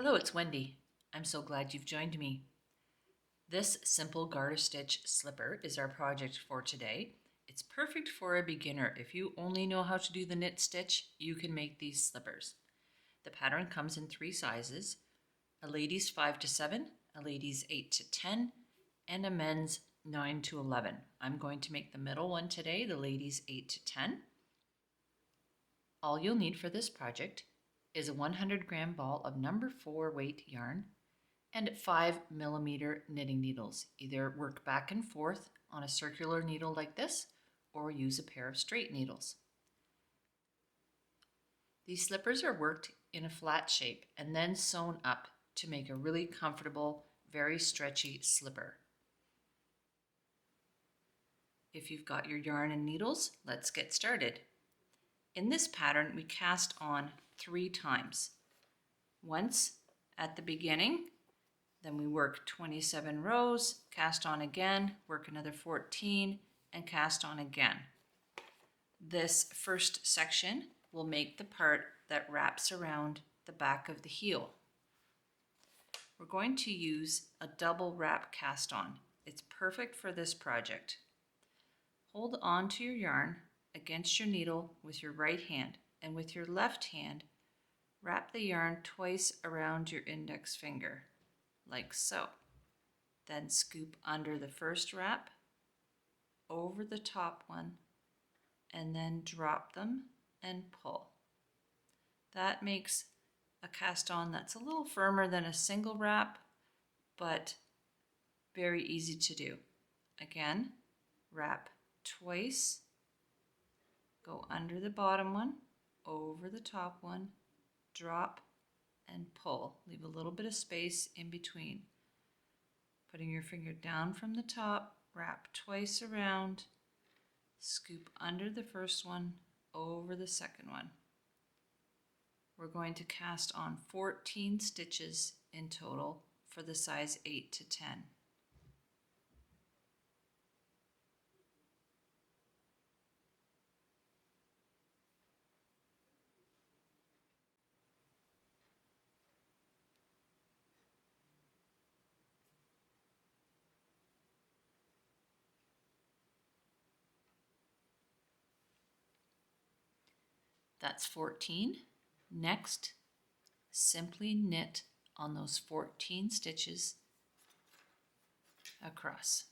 Hello, it's Wendy. I'm so glad you've joined me. This simple garter stitch slipper is our project for today. It's perfect for a beginner. If you only know how to do the knit stitch, you can make these slippers. The pattern comes in 3 sizes: a lady's 5 to 7, a lady's 8 to 10, and a men's 9 to 11. I'm going to make the middle one today, the lady's 8 to 10. All you'll need for this project is a 100-gram ball of number 4 weight yarn and 5mm knitting needles. Either work back and forth on a circular needle like this or use a pair of straight needles. These slippers are worked in a flat shape and then sewn up to make a really comfortable, very stretchy slipper. If you've got your yarn and needles, let's get started. In this pattern, we cast on 3 times. Once at the beginning, then we work 27 rows, cast on again, work another 14, and cast on again. This first section will make the part that wraps around the back of the heel. We're going to use a double wrap cast on. It's perfect for this project. Hold on to your yarn against your needle with your right hand, and with your left hand, wrap the yarn twice around your index finger, like so. Then scoop under the first wrap, over the top one, and then drop them and pull. That makes a cast on that's a little firmer than a single wrap, but very easy to do. Again, wrap twice, go under the bottom one, over the top one, drop and pull. Leave a little bit of space in between. Putting your finger down from the top, wrap twice around, scoop under the first one, over the second one. We're going to cast on 14 stitches in total for the size 8 to 10. That's 14. Next, simply knit on those 14 stitches across.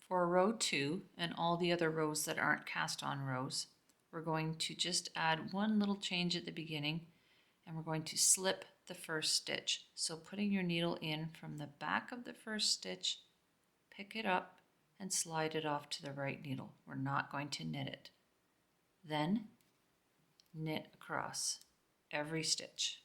For row 2 and all the other rows that aren't cast on rows, we're going to just add one little change at the beginning, and we're going to slip the first stitch. So putting your needle in from the back of the first stitch, pick it up and slide it off to the right needle. We're not going to knit it. Then knit across every stitch.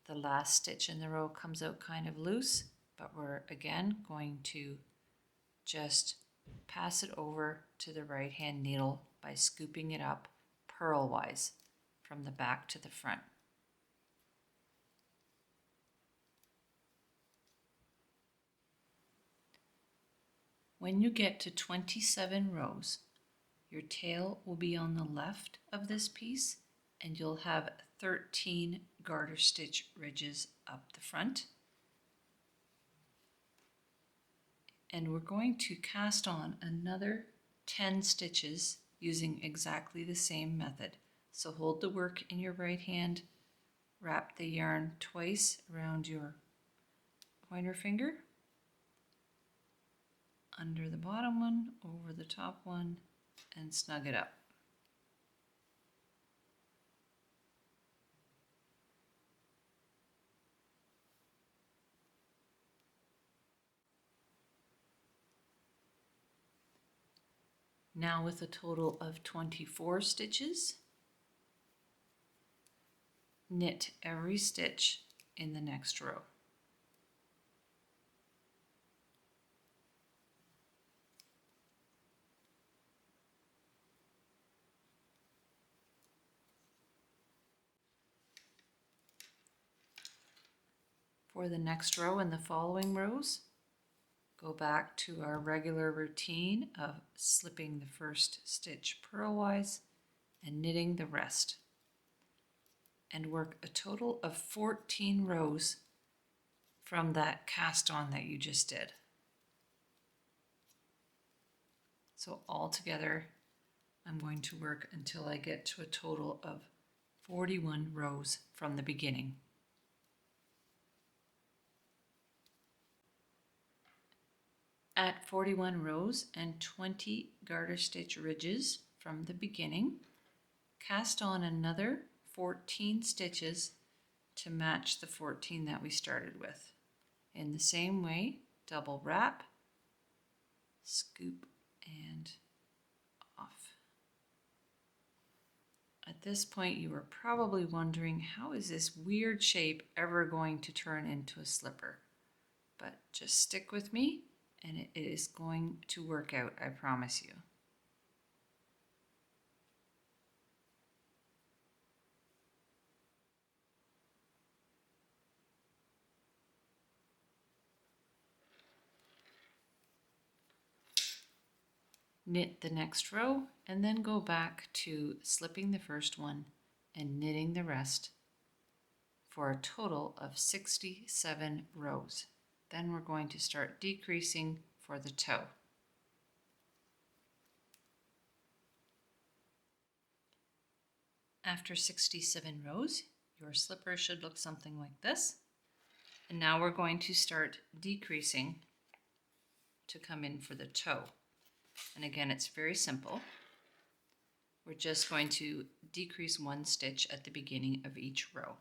The last stitch in the row comes out kind of loose, but we're again going to just pass it over to the right hand needle by scooping it up purlwise from the back to the front. When you get to 27 rows, your tail will be on the left of this piece, and you'll have 13 garter stitch ridges up the front. And we're going to cast on another 10 stitches using exactly the same method. So hold the work in your right hand, wrap the yarn twice around your pointer finger, under the bottom one, over the top one, and snug it up. Now with a total of 24 stitches, knit every stitch in the next row. For the next row and the following rows, go back to our regular routine of slipping the first stitch purlwise and knitting the rest, and work a total of 14 rows from that cast on that you just did. So all together, I'm going to work until I get to a total of 41 rows from the beginning. At 41 rows and 20 garter stitch ridges from the beginning, cast on another 14 stitches to match the 14 that we started with. In the same way, double wrap, scoop, and off. At this point, you are probably wondering, how is this weird shape ever going to turn into a slipper? But just stick with me, and it is going to work out, I promise you. Knit the next row and then go back to slipping the first one and knitting the rest for a total of 67 rows. Then we're going to start decreasing for the toe. After 67 rows, your slipper should look something like this. And now we're going to start decreasing to come in for the toe. And again, it's very simple. We're just going to decrease one stitch at the beginning of each row.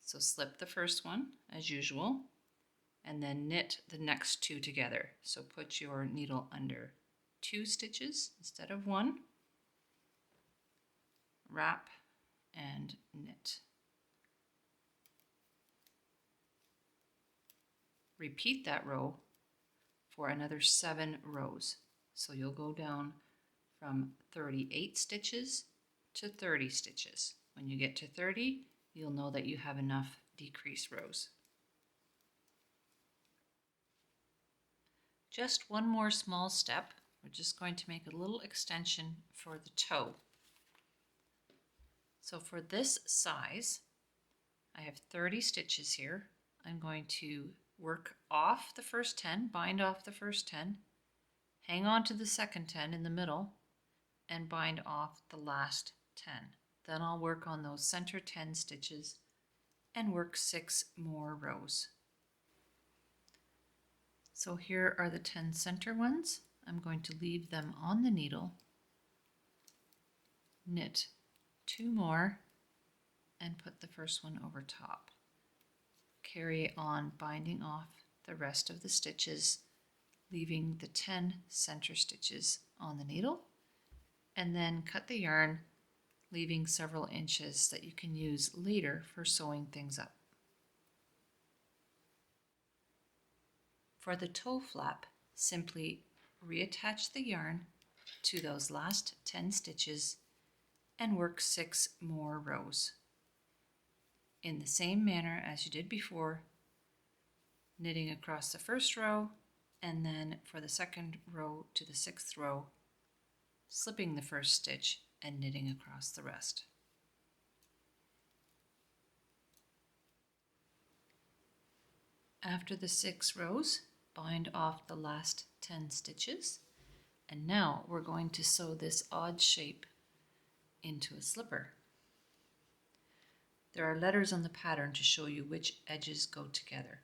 So slip the first one as usual, and then knit the next two together. So put your needle under 2 stitches instead of 1, wrap and knit. Repeat that row for another 7 rows. So you'll go down from 38 stitches to 30 stitches. When you get to 30, you'll know that you have enough decrease rows. Just one more small step. We're just going to make a little extension for the toe. So for this size, I have 30 stitches here. I'm going to work off the first 10, bind off the first 10, hang on to the second 10 in the middle, and bind off the last 10. Then I'll work on those center 10 stitches and work 6 more rows. So here are the 10 center ones. I'm going to leave them on the needle, knit 2 more, and put the first one over top. Carry on binding off the rest of the stitches, leaving the 10 center stitches on the needle, and then cut the yarn, leaving several inches that you can use later for sewing things up. For the toe flap, simply reattach the yarn to those last 10 stitches and work 6 more rows. In the same manner as you did before, knitting across the first row, and then for the second row to the 6th row, slipping the first stitch and knitting across the rest. After the 6 rows, bind off the last 10 stitches, and now we're going to sew this odd shape into a slipper. There are letters on the pattern to show you which edges go together.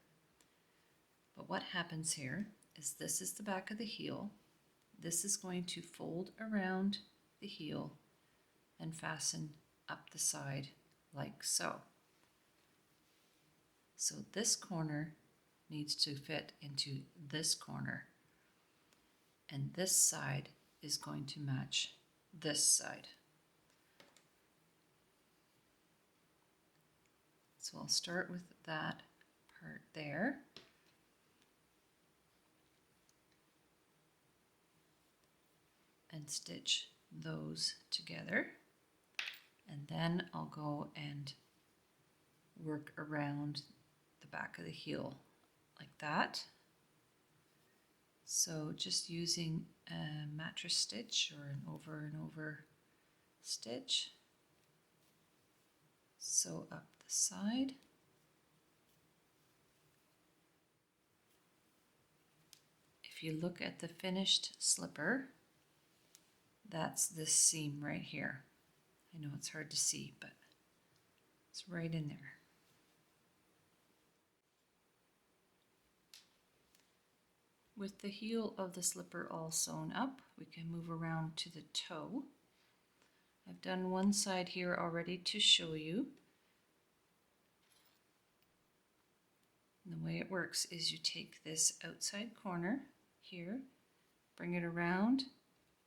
But what happens here is this is the back of the heel. This is going to fold around the heel and fasten up the side like so. So this corner needs to fit into this corner, and this side is going to match this side. So I'll start with that part there. And stitch those together. And then I'll go and work around the back of the heel like that. So just using a mattress stitch or an over and over stitch. Sew up the side. If you look at the finished slipper, that's this seam right here. I know it's hard to see, but it's right in there. With the heel of the slipper all sewn up, we can move around to the toe. I've done one side here already to show you. And the way it works is you take this outside corner here, bring it around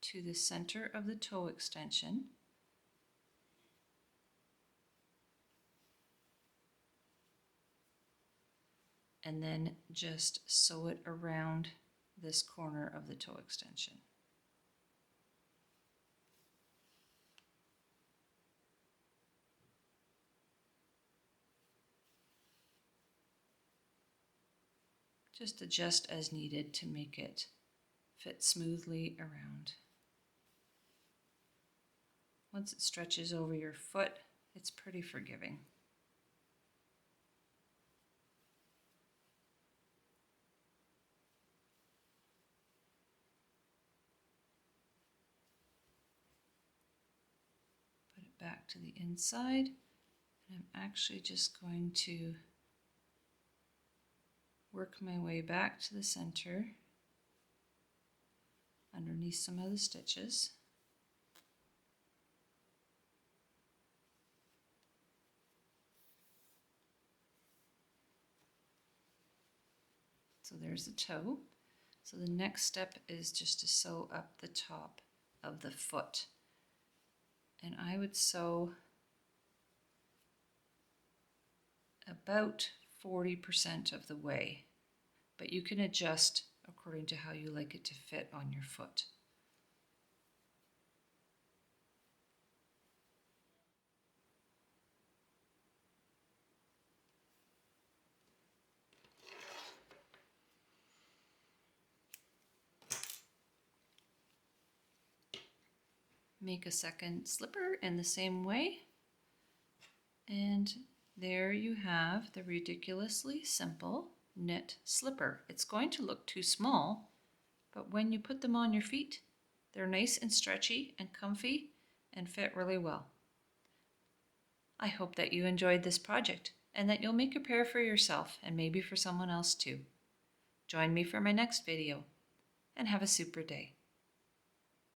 to the center of the toe extension, and then just sew it around this corner of the toe extension. Just adjust as needed to make it fit smoothly around. Once it stretches over your foot, it's pretty forgiving. Put it back to the inside, and I'm actually just going to work my way back to the center underneath some of the stitches. So there's the toe. So the next step is just to sew up the top of the foot. And I would sew about 40% of the way, but you can adjust according to how you like it to fit on your foot. Make a second slipper in the same way, and there you have the ridiculously simple knit slipper. It's going to look too small, but when you put them on your feet, they're nice and stretchy and comfy and fit really well. I hope that you enjoyed this project and that you'll make a pair for yourself and maybe for someone else too. Join me for my next video, and have a super day.